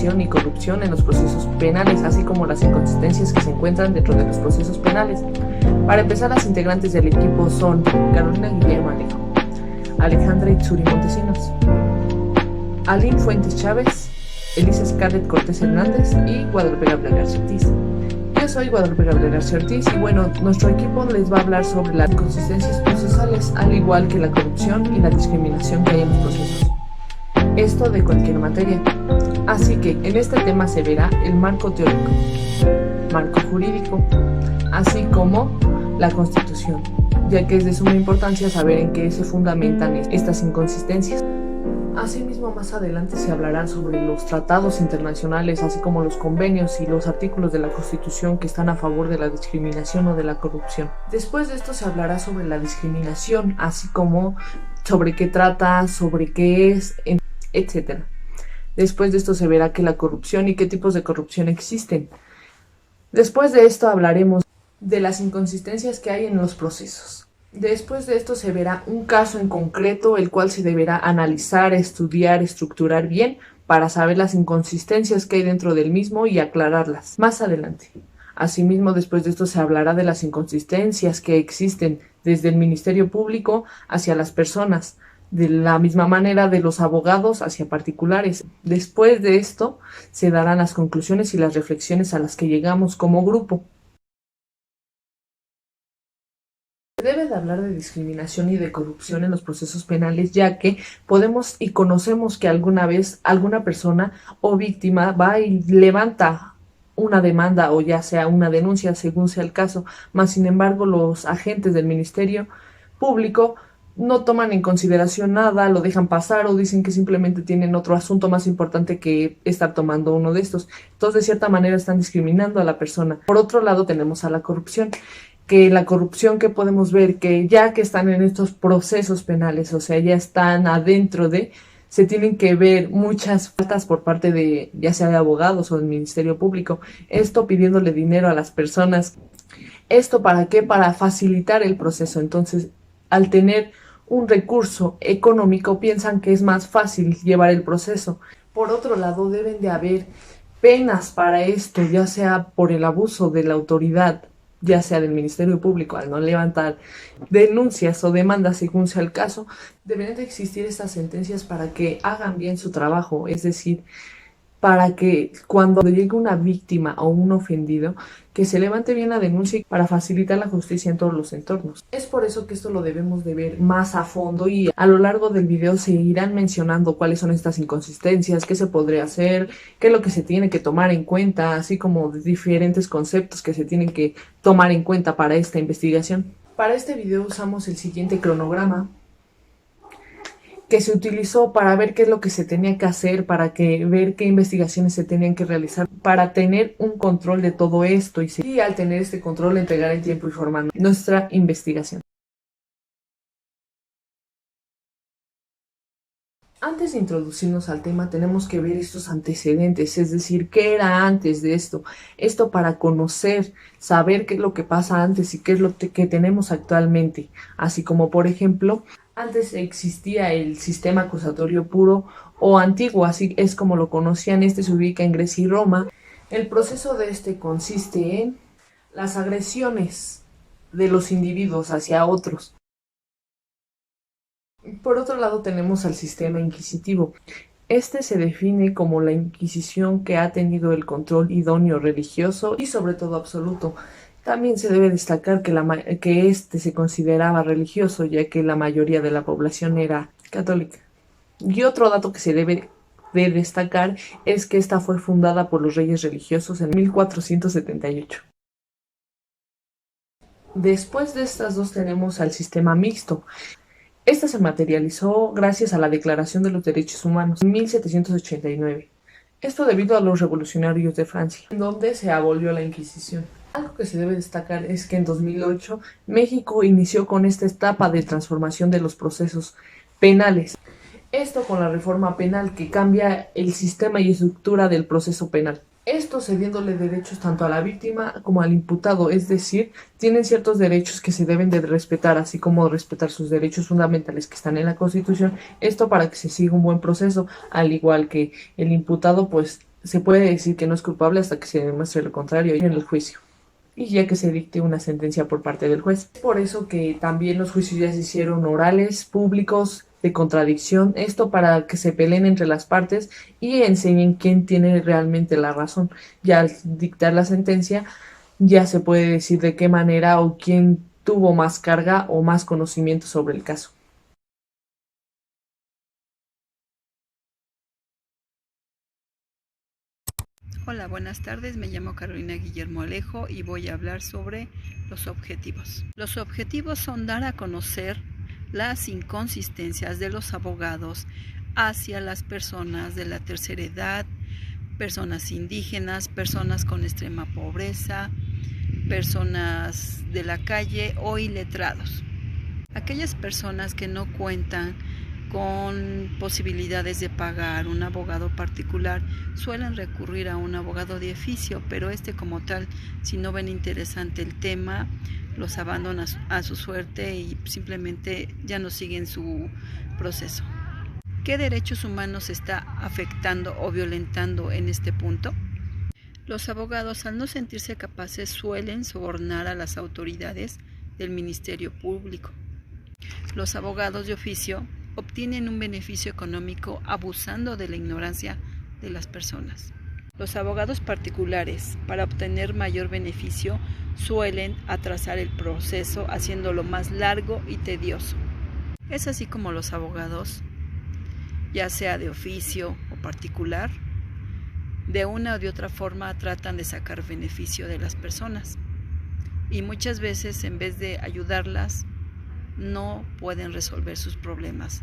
discriminación y corrupción en los procesos penales, así como las inconsistencias que se encuentran dentro de los procesos penales. Para empezar, las integrantes del equipo son Carolina Guillermo Alejo, Alejandra Itzuri Montesinos, Aline Fuentes Chávez, Elisa Scarlett Cortés Hernández y Guadalupe Gabriel García Ortiz. Yo soy Guadalupe Gabriel García Ortiz y bueno, nuestro equipo les va a hablar sobre las inconsistencias procesales, al igual que la corrupción y la discriminación que hay en los procesos. Esto de cualquier materia. Así que en este tema se verá el marco teórico, marco jurídico, así como la Constitución, ya que es de suma importancia saber en qué se fundamentan estas inconsistencias. Asimismo, más adelante se hablará sobre los tratados internacionales, así como los convenios y los artículos de la Constitución que están a favor de la discriminación o de la corrupción. Después de esto se hablará sobre la discriminación, así como sobre qué trata, sobre qué es, etc. Después de esto se verá que la corrupción y qué tipos de corrupción existen. Después de esto hablaremos de las inconsistencias que hay en los procesos. Después de esto se verá un caso en concreto, el cual se deberá analizar, estudiar, estructurar bien para saber las inconsistencias que hay dentro del mismo y aclararlas más adelante. Asimismo, después de esto se hablará de las inconsistencias que existen desde el Ministerio Público hacia las personas, de la misma manera de los abogados hacia particulares. Después de esto se darán las conclusiones y las reflexiones a las que llegamos como grupo. Se debe de hablar de discriminación y de corrupción en los procesos penales, ya que podemos y conocemos que alguna vez alguna persona o víctima va y levanta una demanda o ya sea una denuncia según sea el caso, mas sin embargo los agentes del Ministerio Público no toman en consideración nada, lo dejan pasar o dicen que simplemente tienen otro asunto más importante que estar tomando uno de estos. Entonces, de cierta manera están discriminando a la persona. Por otro lado, tenemos a la corrupción, que la corrupción que podemos ver que ya que están en estos procesos penales, o sea, ya están adentro de, se tienen que ver muchas faltas por parte de, ya sea de abogados o del Ministerio Público, esto pidiéndole dinero a las personas. ¿Esto para qué? Para facilitar el proceso. Entonces, al tener un recurso económico, piensan que es más fácil llevar el proceso. Por otro lado, deben de haber penas para esto, ya sea por el abuso de la autoridad, ya sea del Ministerio Público, al no levantar denuncias o demandas según sea el caso. Deben de existir estas sentencias para que hagan bien su trabajo, es decir, para que cuando llegue una víctima o un ofendido, que se levante bien la denuncia para facilitar la justicia en todos los entornos. Es por eso que esto lo debemos de ver más a fondo y a lo largo del video se irán mencionando cuáles son estas inconsistencias, qué se podría hacer, qué es lo que se tiene que tomar en cuenta, así como diferentes conceptos que se tienen que tomar en cuenta para esta investigación. Para este video usamos el siguiente cronograma, que se utilizó para ver qué es lo que se tenía que hacer, para ver qué investigaciones se tenían que realizar, para tener un control de todo esto y al tener este control entregar en tiempo y forma nuestra investigación. Antes de introducirnos al tema tenemos que ver estos antecedentes, es decir, qué era antes de esto. Esto para conocer, saber qué es lo que pasa antes y qué es lo que tenemos actualmente. Así como por ejemplo, antes existía el sistema acusatorio puro o antiguo, así es como lo conocían. Este se ubica en Grecia y Roma. El proceso de este consiste en las agresiones de los individuos hacia otros. Por otro lado tenemos al sistema inquisitivo. Este se define como la Inquisición que ha tenido el control idóneo religioso y sobre todo absoluto. También se debe destacar que este se consideraba religioso, ya que la mayoría de la población era católica. Y otro dato que se debe de destacar es que esta fue fundada por los reyes religiosos en 1478. Después de estas dos tenemos al sistema mixto. Esta se materializó gracias a la Declaración de los Derechos Humanos en 1789. Esto debido a los revolucionarios de Francia, en donde se abolió la Inquisición. Algo que se debe destacar es que en 2008 México inició con esta etapa de transformación de los procesos penales. Esto con la reforma penal que cambia el sistema y estructura del proceso penal. Esto cediéndole derechos tanto a la víctima como al imputado, es decir, tienen ciertos derechos que se deben de respetar, así como respetar sus derechos fundamentales que están en la Constitución, esto para que se siga un buen proceso, al igual que el imputado pues se puede decir que no es culpable hasta que se demuestre lo contrario en el juicio y ya que se dicte una sentencia por parte del juez. Por eso que también los juicios ya se hicieron orales, públicos, de contradicción, esto para que se peleen entre las partes y enseñen quién tiene realmente la razón. Ya al dictar la sentencia, ya se puede decir de qué manera o quién tuvo más carga o más conocimiento sobre el caso. Hola, buenas tardes. Me llamo Carolina Guillermo Alejo y voy a hablar sobre los objetivos. Los objetivos son dar a conocer las inconsistencias de los abogados hacia las personas de la tercera edad, personas indígenas, personas con extrema pobreza, personas de la calle o iletrados. Aquellas personas que no cuentan con posibilidades de pagar un abogado particular suelen recurrir a un abogado de oficio, pero como tal, si no ven interesante el tema, los abandona a su suerte y simplemente ya no siguen su proceso. ¿Qué derechos humanos está afectando o violentando en este punto? Los abogados, al no sentirse capaces, suelen sobornar a las autoridades del Ministerio Público. Los abogados de oficio obtienen un beneficio económico abusando de la ignorancia de las personas. Los abogados particulares, para obtener mayor beneficio, suelen atrasar el proceso haciéndolo más largo y tedioso. Es así como los abogados, ya sea de oficio o particular, de una o de otra forma tratan de sacar beneficio de las personas. Y muchas veces, en vez de ayudarlas, no pueden resolver sus problemas.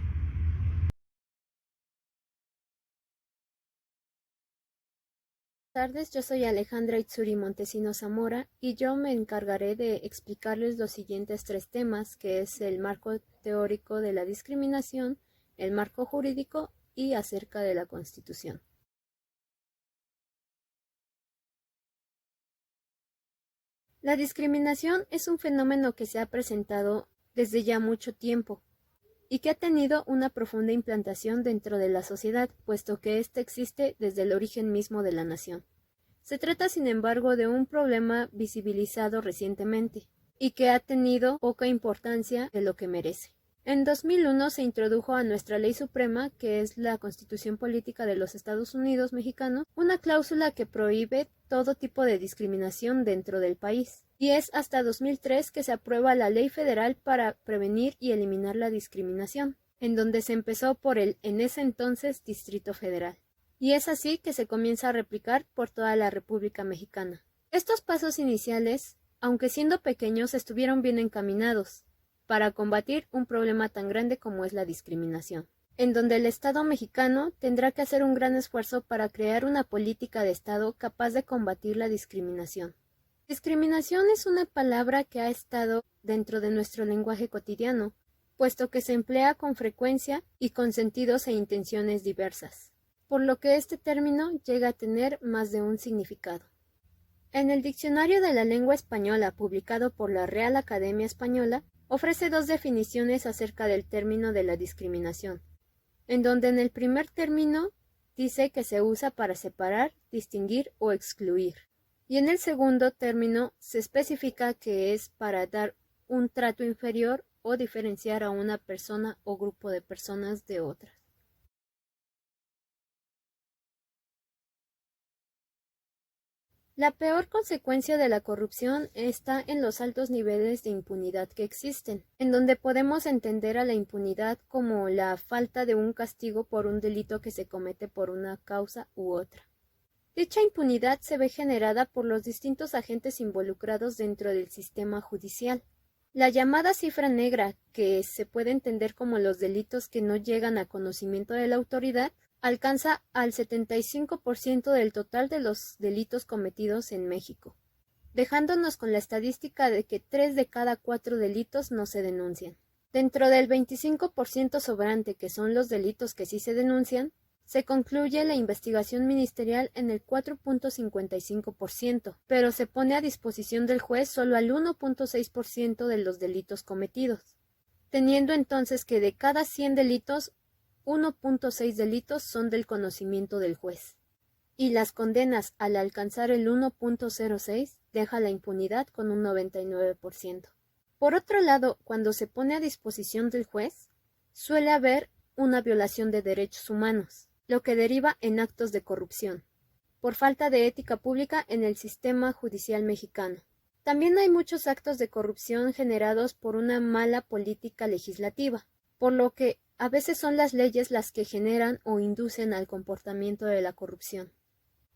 Buenas tardes, yo soy Alejandra Itzuri Montesino Zamora y yo me encargaré de explicarles los siguientes tres temas, que es el marco teórico de la discriminación, el marco jurídico y acerca de la Constitución. La discriminación es un fenómeno que se ha presentado desde ya mucho tiempo y que ha tenido una profunda implantación dentro de la sociedad, puesto que ésta existe desde el origen mismo de la nación. Se trata, sin embargo, de un problema visibilizado recientemente y que ha tenido poca importancia de lo que merece. En 2001 se introdujo a nuestra ley suprema, que es la Constitución Política de los Estados Unidos Mexicanos, una cláusula que prohíbe todo tipo de discriminación dentro del país. Y es hasta 2003 que se aprueba la Ley Federal para prevenir y eliminar la discriminación, en donde se empezó por el, en ese entonces, Distrito Federal. Y es así que se comienza a replicar por toda la República Mexicana. Estos pasos iniciales, aunque siendo pequeños, estuvieron bien encaminados para combatir un problema tan grande como es la discriminación, en donde el Estado mexicano tendrá que hacer un gran esfuerzo para crear una política de Estado capaz de combatir la discriminación. Discriminación es una palabra que ha estado dentro de nuestro lenguaje cotidiano, puesto que se emplea con frecuencia y con sentidos e intenciones diversas, por lo que este término llega a tener más de un significado. En el Diccionario de la Lengua Española, publicado por la Real Academia Española, ofrece dos definiciones acerca del término de la discriminación, en donde en el primer término dice que se usa para separar, distinguir o excluir, y en el segundo término se especifica que es para dar un trato inferior o diferenciar a una persona o grupo de personas de otras. La peor consecuencia de la corrupción está en los altos niveles de impunidad que existen, en donde podemos entender a la impunidad como la falta de un castigo por un delito que se comete por una causa u otra. Dicha impunidad se ve generada por los distintos agentes involucrados dentro del sistema judicial. La llamada cifra negra, que se puede entender como los delitos que no llegan a conocimiento de la autoridad, alcanza al 75% del total de los delitos cometidos en México, dejándonos con la estadística de que 3 de cada 4 delitos no se denuncian. Dentro del 25% sobrante, que son los delitos que sí se denuncian, se concluye la investigación ministerial en el 4.55%, pero se pone a disposición del juez solo al 1.6% de los delitos cometidos, teniendo entonces que de cada 100 delitos, 1.6 delitos son del conocimiento del juez. y las condenas al alcanzar el 1.06 deja la impunidad con un 99%. Por otro lado, cuando se pone a disposición del juez, suele haber una violación de derechos humanos, lo que deriva en actos de corrupción, por falta de ética pública en el sistema judicial mexicano. También hay muchos actos de corrupción generados por una mala política legislativa, por lo que a veces son las leyes las que generan o inducen al comportamiento de la corrupción.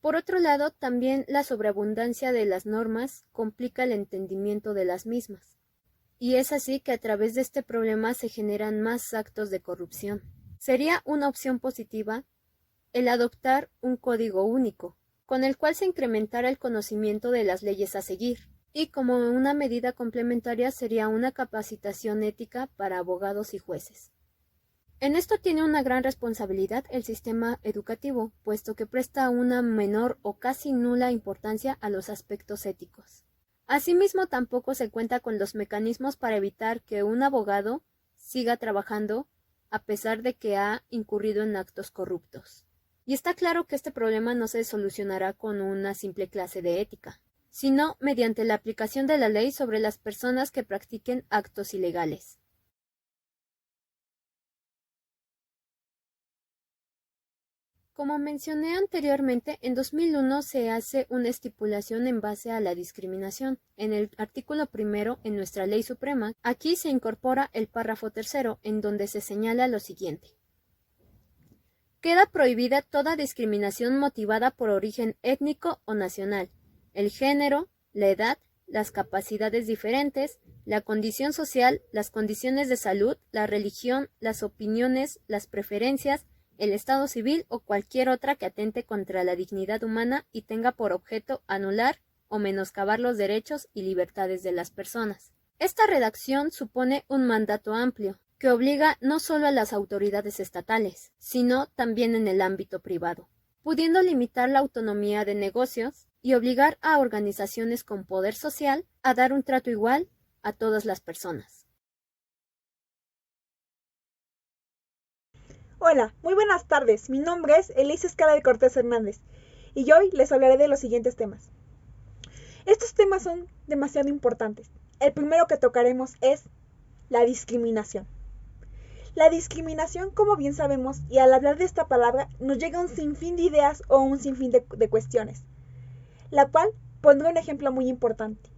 Por otro lado, también la sobreabundancia de las normas complica el entendimiento de las mismas. Y es así que a través de este problema se generan más actos de corrupción. Sería una opción positiva el adoptar un código único, con el cual se incrementara el conocimiento de las leyes a seguir, y como una medida complementaria sería una capacitación ética para abogados y jueces. En esto tiene una gran responsabilidad el sistema educativo, puesto que presta una menor o casi nula importancia a los aspectos éticos. Asimismo, tampoco se cuenta con los mecanismos para evitar que un abogado siga trabajando a pesar de que ha incurrido en actos corruptos. Y está claro que este problema no se solucionará con una simple clase de ética, sino mediante la aplicación de la ley sobre las personas que practiquen actos ilegales. Como mencioné anteriormente, en 2001 se hace una estipulación en base a la discriminación. En el artículo 1 en nuestra Ley Suprema, aquí se incorpora el párrafo 3, en donde se señala lo siguiente. Queda prohibida toda discriminación motivada por origen étnico o nacional, el género, la edad, las capacidades diferentes, la condición social, las condiciones de salud, la religión, las opiniones, las preferencias, el estado civil o cualquier otra que atente contra la dignidad humana y tenga por objeto anular o menoscabar los derechos y libertades de las personas. Esta redacción supone un mandato amplio, que obliga no solo a las autoridades estatales, sino también en el ámbito privado, pudiendo limitar la autonomía de negocios y obligar a organizaciones con poder social a dar un trato igual a todas las personas. Hola, muy buenas tardes. Mi nombre es Elisa Escala de Cortés Hernández y hoy les hablaré de los siguientes temas. Estos temas son demasiado importantes. El primero que tocaremos es la discriminación. La discriminación, como bien sabemos, y al hablar de esta palabra, nos llega un sinfín de ideas o un sinfín de cuestiones, la cual pondré un ejemplo muy importante,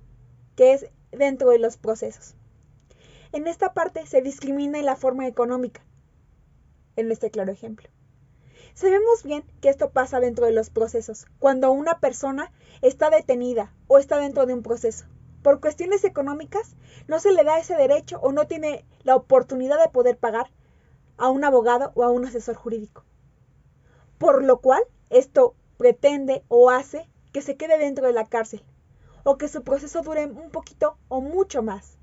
que es dentro de los procesos. En esta parte se discrimina en la forma económica, en este claro ejemplo. Sabemos bien que esto pasa dentro de los procesos, cuando una persona está detenida o está dentro de un proceso. Por cuestiones económicas, no se le da ese derecho o no tiene la oportunidad de poder pagar a un abogado o a un asesor jurídico. Por lo cual, esto pretende o hace que se quede dentro de la cárcel o que su proceso dure un poquito o mucho más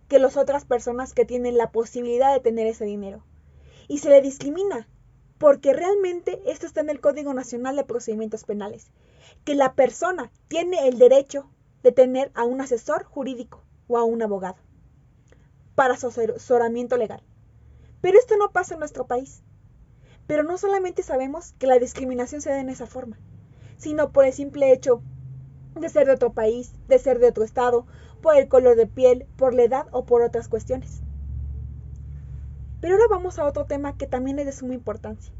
que las otras personas que tienen la posibilidad de tener ese dinero. Y se le discrimina, porque realmente esto está en el Código Nacional de Procedimientos Penales, que la persona tiene el derecho de tener a un asesor jurídico o a un abogado para su asesoramiento legal. Pero esto no pasa en nuestro país. Pero no solamente sabemos que la discriminación se da en esa forma, sino por el simple hecho de ser de otro país, de ser de otro estado, por el color de piel, por la edad o por otras cuestiones. Pero ahora vamos a otro tema que también es de suma importancia,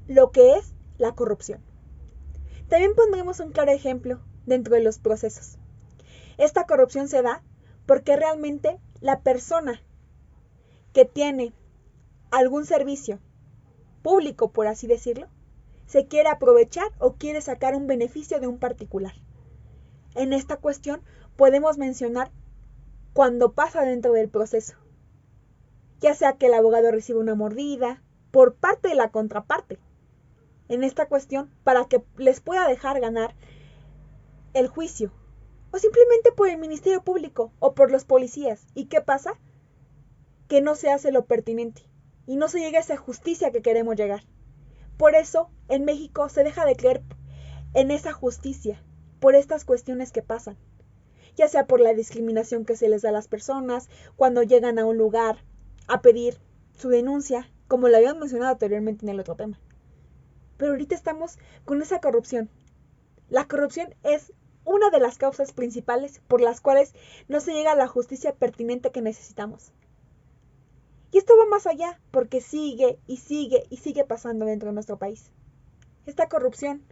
lo que es la corrupción. También pondremos un claro ejemplo dentro de los procesos. Esta corrupción se da porque realmente la persona que tiene algún servicio público, por así decirlo, se quiere aprovechar o quiere sacar un beneficio de un particular. En esta cuestión podemos mencionar cuando pasa dentro del proceso, ya sea que el abogado reciba una mordida por parte de la contraparte, en esta cuestión para que les pueda dejar ganar el juicio, o simplemente por el Ministerio Público o por los policías. ¿Y qué pasa? Que no se hace lo pertinente y no se llega a esa justicia que queremos llegar. Por eso en México se deja de creer en esa justicia, por estas cuestiones que pasan, ya sea por la discriminación que se les da a las personas cuando llegan a un lugar a pedir su denuncia, como lo habíamos mencionado anteriormente en el otro tema. pero ahorita estamos con esa corrupción. La corrupción es una de las causas principales por las cuales no se llega a la justicia pertinente que necesitamos. Y esto va más allá, porque sigue y sigue y sigue pasando dentro de nuestro país. Esta corrupción,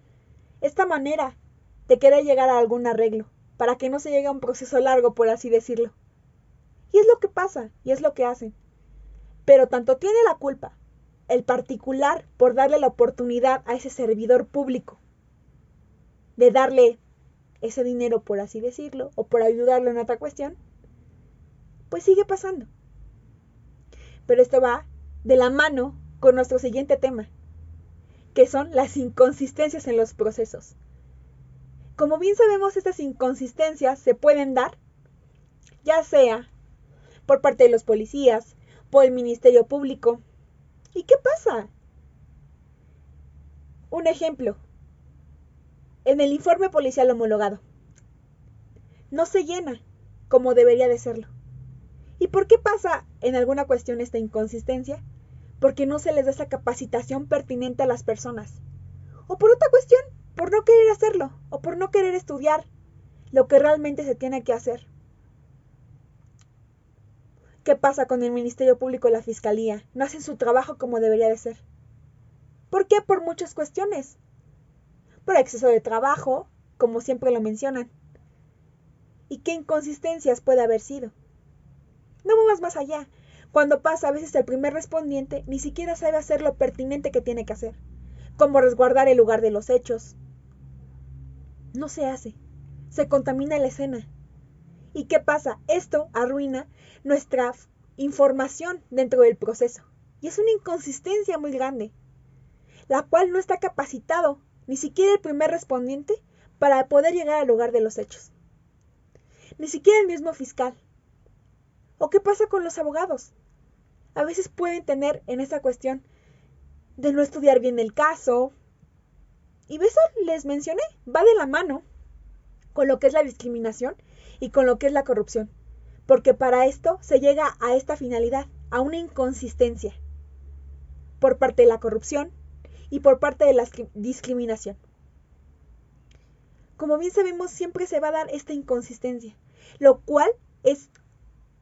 esta manera de querer llegar a algún arreglo, para que no se llegue a un proceso largo, por así decirlo. Y es lo que pasa, y es lo que hacen. Pero tanto tiene la culpa el particular por darle la oportunidad a ese servidor público de darle ese dinero, por así decirlo, o por ayudarlo en otra cuestión, pues sigue pasando. Pero esto va de la mano con nuestro siguiente tema, que son las inconsistencias en los procesos. Como bien sabemos, estas inconsistencias se pueden dar, ya sea por parte de los policías, por el Ministerio Público. ¿Y qué pasa? Un ejemplo, en el informe policial homologado, no se llena como debería de serlo. ¿Y por qué pasa en alguna cuestión esta inconsistencia? Porque no se les da esa capacitación pertinente a las personas. O por otra cuestión, por no querer hacerlo, o por no querer estudiar lo que realmente se tiene que hacer. ¿Qué pasa con el Ministerio Público y la Fiscalía? No hacen su trabajo como debería de ser. ¿Por qué? Por muchas cuestiones. Por exceso de trabajo, como siempre lo mencionan. ¿Y qué inconsistencias puede haber sido? No vamos más allá. Cuando pasa, a veces el primer respondiente ni siquiera sabe hacer lo pertinente que tiene que hacer, como resguardar el lugar de los hechos. No se hace. Se contamina la escena. ¿Y qué pasa? Esto arruina nuestra información dentro del proceso. Y es una inconsistencia muy grande, la cual no está capacitado ni siquiera el primer respondiente para poder llegar al lugar de los hechos. Ni siquiera el mismo fiscal. ¿O qué pasa con los abogados? A veces pueden tener en esa cuestión de no estudiar bien el caso. Y eso les mencioné, va de la mano con lo que es la discriminación y con lo que es la corrupción. Porque para esto se llega a esta finalidad, a una inconsistencia por parte de la corrupción y por parte de la discriminación. Como bien sabemos, siempre se va a dar esta inconsistencia, lo cual es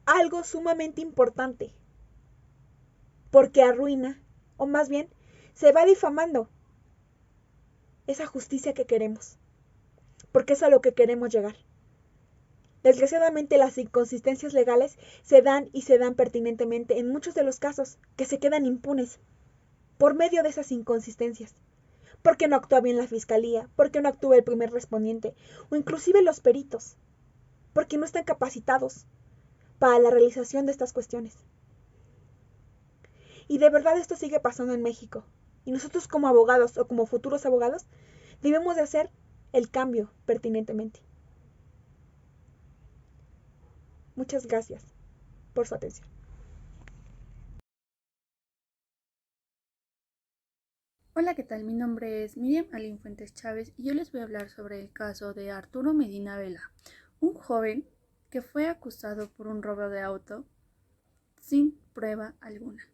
algo sumamente importante, porque arruina, o más bien, se va difamando esa justicia que queremos, porque es a lo que queremos llegar. Desgraciadamente, las inconsistencias legales se dan y se dan pertinentemente en muchos de los casos que se quedan impunes por medio de esas inconsistencias. Porque no actúa bien la fiscalía, porque no actúa el primer respondiente, o inclusive los peritos, porque no están capacitados para la realización de estas cuestiones. Y de verdad esto sigue pasando en México. Y nosotros como abogados o como futuros abogados debemos de hacer el cambio pertinentemente. Muchas gracias por su atención. Hola, ¿qué tal? Mi nombre es Miriam Aline Fuentes Chávez y yo les voy a hablar sobre el caso de Arturo Medina Vela, un joven que fue acusado por un robo de auto sin prueba alguna.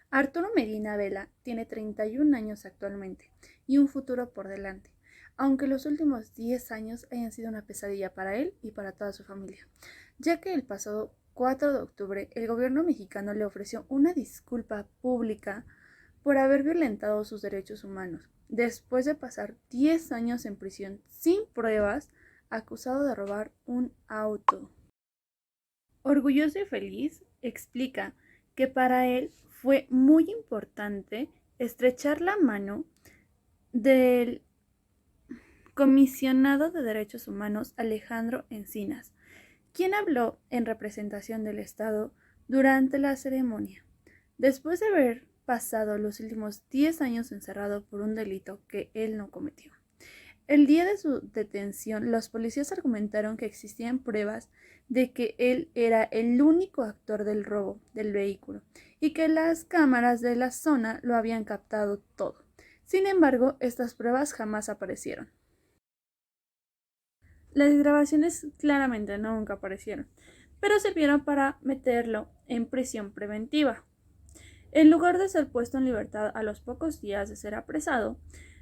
Arturo Medina Vela tiene 31 años actualmente y un futuro por delante, aunque los últimos 10 años hayan sido una pesadilla para él y para toda su familia, ya que el pasado 4 de octubre el gobierno mexicano le ofreció una disculpa pública por haber violentado sus derechos humanos, después de pasar 10 años en prisión sin pruebas, acusado de robar un auto. Orgulloso y feliz, explica que para él fue muy importante estrechar la mano del comisionado de derechos humanos Alejandro Encinas, quien habló en representación del Estado durante la ceremonia. Después de haber pasado los últimos 10 años encerrado por un delito que él no cometió. El día de su detención, los policías argumentaron que existían pruebas de que él era el único actor del robo del vehículo y que las cámaras de la zona lo habían captado todo. Sin embargo, estas pruebas jamás aparecieron. Las grabaciones claramente nunca aparecieron, pero sirvieron para meterlo en prisión preventiva. En lugar de ser puesto en libertad a los pocos días de ser apresado,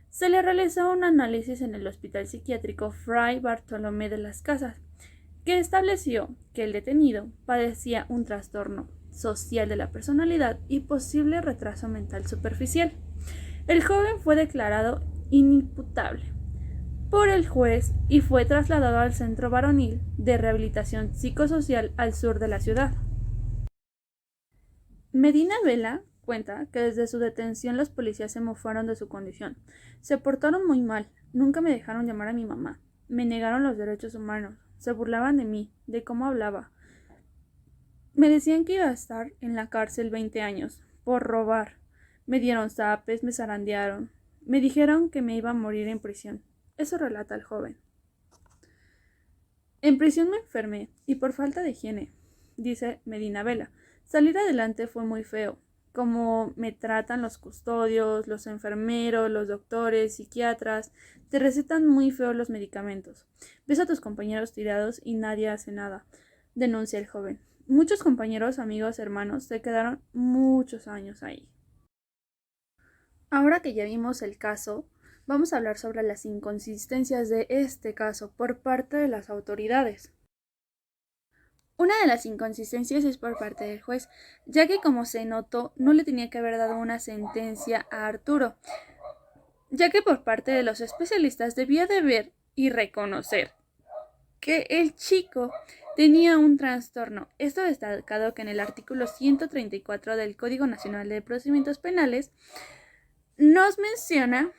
se le realizó un análisis en el hospital psiquiátrico Fray Bartolomé de las Casas, que estableció que el detenido padecía un trastorno social de la personalidad y posible retraso mental superficial. El joven fue declarado inimputable por el juez y fue trasladado al Centro Varonil de Rehabilitación Psicosocial al sur de la ciudad. Medina Vela cuenta que desde su detención los policías se mofaron de su condición. Se portaron muy mal, nunca me dejaron llamar a mi mamá, me negaron los derechos humanos, se burlaban de mí, de cómo hablaba. Me decían que iba a estar en la cárcel 20 años, por robar. Me dieron zapes, me zarandearon. Me dijeron que me iba a morir en prisión. Eso relata el joven. En prisión me enfermé, y por falta de higiene, dice Medina Vela. Salir adelante fue muy feo, como me tratan los custodios, los enfermeros, los doctores, psiquiatras, te recetan muy feos los medicamentos. Ves a tus compañeros tirados y nadie hace nada, denuncia el joven. Muchos compañeros, amigos, hermanos se quedaron muchos años ahí. Ahora que ya vimos el caso, vamos a hablar sobre las inconsistencias de este caso por parte de las autoridades. Una de las inconsistencias es por parte del juez, ya que como se notó, no le tenía que haber dado una sentencia a Arturo, ya que por parte de los especialistas debía de ver y reconocer que el chico tenía un trastorno. Esto destacado que en el artículo 134 del Código Nacional de Procedimientos Penales nos menciona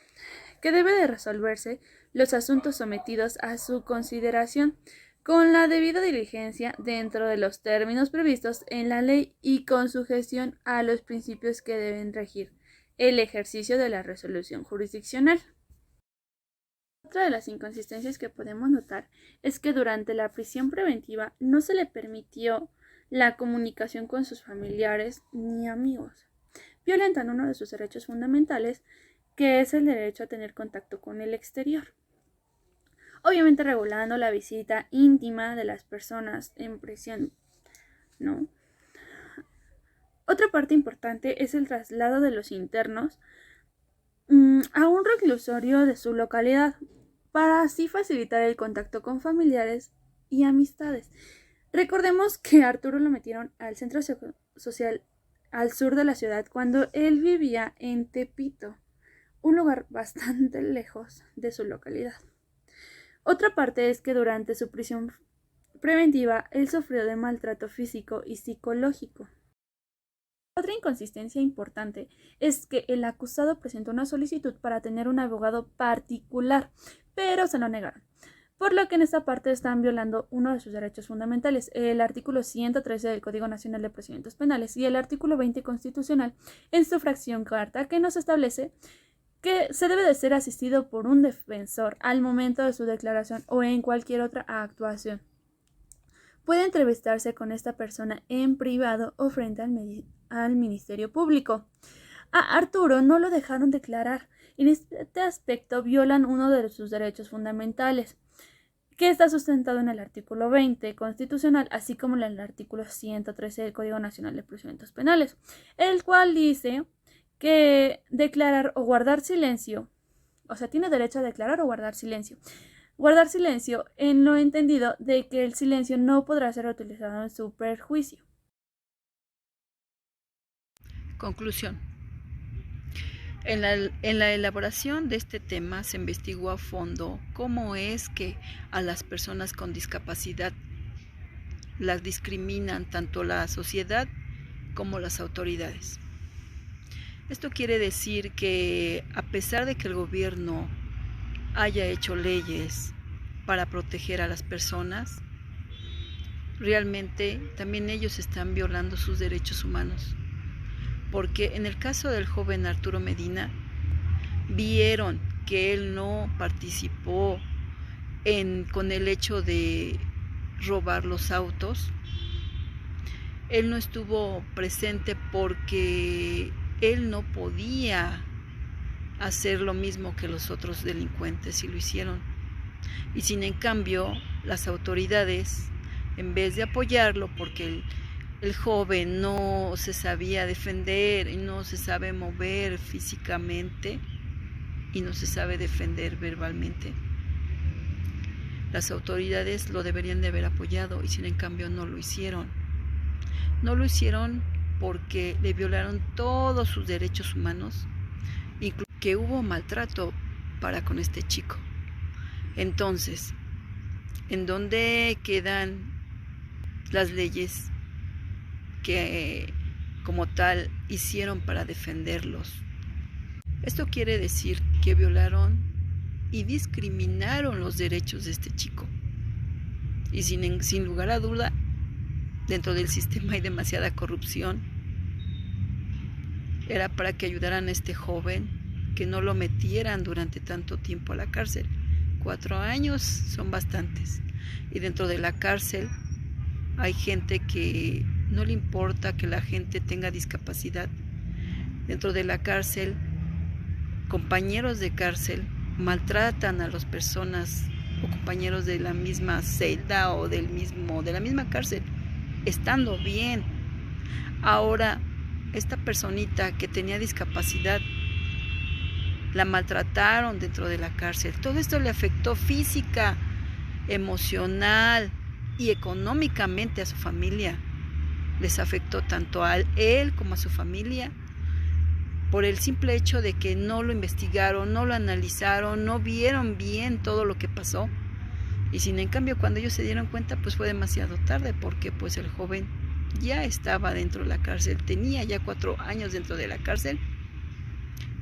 que debe de resolverse los asuntos sometidos a su consideración con la debida diligencia dentro de los términos previstos en la ley y con sujeción a los principios que deben regir el ejercicio de la resolución jurisdiccional. Otra de las inconsistencias que podemos notar es que durante la prisión preventiva no se le permitió la comunicación con sus familiares ni amigos, violentando uno de sus derechos fundamentales, que es el derecho a tener contacto con el exterior. Obviamente regulando la visita íntima de las personas en prisión, ¿no? Otra parte importante es el traslado de los internos a un reclusorio de su localidad, para así facilitar el contacto con familiares y amistades. Recordemos que a Arturo lo metieron al centro social al sur de la ciudad cuando él vivía en Tepito, un lugar bastante lejos de su localidad. Otra parte es que durante su prisión preventiva él sufrió de maltrato físico y psicológico. Otra inconsistencia importante es que el acusado presentó una solicitud para tener un abogado particular, pero se lo negaron, por lo que en esta parte están violando uno de sus derechos fundamentales, el artículo 113 del Código Nacional de Procedimientos Penales y el artículo 20 constitucional en su fracción cuarta, que nos establece que se debe de ser asistido por un defensor al momento de su declaración o en cualquier otra actuación. Puede entrevistarse con esta persona en privado o frente al Ministerio Público. A Arturo no lo dejaron declarar. En este aspecto violan uno de sus derechos fundamentales, que está sustentado en el artículo 20 constitucional, así como en el artículo 113 del Código Nacional de Procedimientos Penales, el cual dice que declarar o guardar silencio, o sea, tiene derecho a declarar o guardar silencio. Guardar silencio en lo entendido de que el silencio no podrá ser utilizado en su perjuicio. Conclusión. En la elaboración de este tema se investigó a fondo cómo es que a las personas con discapacidad las discriminan tanto la sociedad como las autoridades. Esto quiere decir que a pesar de que el gobierno haya hecho leyes para proteger a las personas, realmente también ellos están violando sus derechos humanos. Porque en el caso del joven Arturo Medina, vieron que él no participó con el hecho de robar los autos. Él no estuvo presente porque él no podía hacer lo mismo que los otros delincuentes y lo hicieron. Y sin en cambio, las autoridades, en vez de apoyarlo porque él El joven no se sabía defender y no se sabe mover físicamente y no se sabe defender verbalmente. Las autoridades lo deberían de haber apoyado y sin en cambio no lo hicieron. No lo hicieron porque le violaron todos sus derechos humanos, incluso que hubo maltrato para con este chico. Entonces, ¿en dónde quedan las leyes que como tal hicieron para defenderlos? Esto quiere decir que violaron y discriminaron los derechos de este chico. Y sin lugar a duda, dentro del sistema hay demasiada corrupción. Era para que ayudaran a este joven, que no lo metieran durante tanto tiempo a la cárcel. 4 años son bastantes. Y dentro de la cárcel hay gente que no le importa que la gente tenga discapacidad. Dentro de la cárcel, compañeros de cárcel maltratan a las personas o compañeros de la misma celda o de la misma cárcel, estando bien. Ahora, esta personita que tenía discapacidad, la maltrataron dentro de la cárcel. Todo esto le afectó física, emocional y económicamente a su familia. Les afectó tanto a él como a su familia, por el simple hecho de que no lo investigaron, no lo analizaron, no vieron bien todo lo que pasó. Y sin en cambio, cuando ellos se dieron cuenta, pues fue demasiado tarde, porque pues el joven ya estaba dentro de la cárcel, tenía ya 4 años dentro de la cárcel.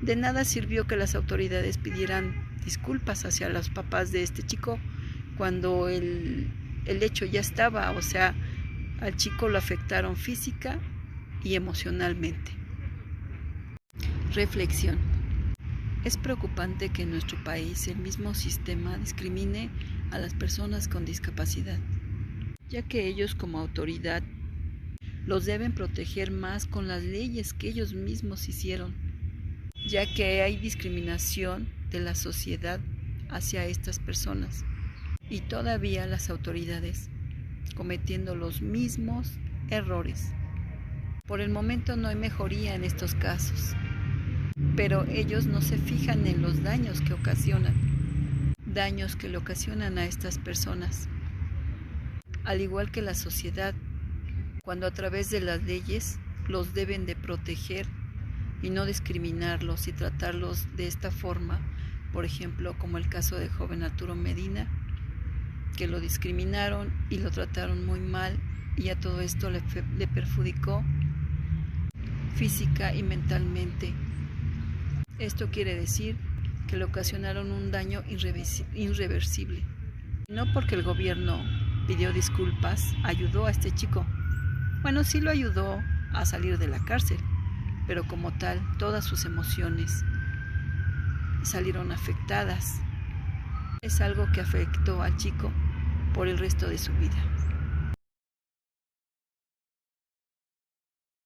De nada sirvió que las autoridades pidieran disculpas hacia los papás de este chico cuando el hecho ya estaba, o sea, al chico lo afectaron física y emocionalmente. Reflexión. Es preocupante que en nuestro país el mismo sistema discrimine a las personas con discapacidad, ya que ellos como autoridad los deben proteger más con las leyes que ellos mismos hicieron, ya que hay discriminación de la sociedad hacia estas personas y todavía las autoridades cometiendo los mismos errores. Por el momento no hay mejoría en estos casos, pero ellos no se fijan en los daños que le ocasionan a estas personas. Al igual que la sociedad, cuando a través de las leyes los deben de proteger y no discriminarlos y tratarlos de esta forma, por ejemplo, como el caso del joven Arturo Medina, que lo discriminaron y lo trataron muy mal y a todo esto le perjudicó física y mentalmente. Esto quiere decir que le ocasionaron un daño irreversible. No porque el gobierno pidió disculpas, ayudó a este chico. Bueno, sí lo ayudó a salir de la cárcel, pero como tal, todas sus emociones salieron afectadas. Es algo que afectó al chico por el resto de su vida.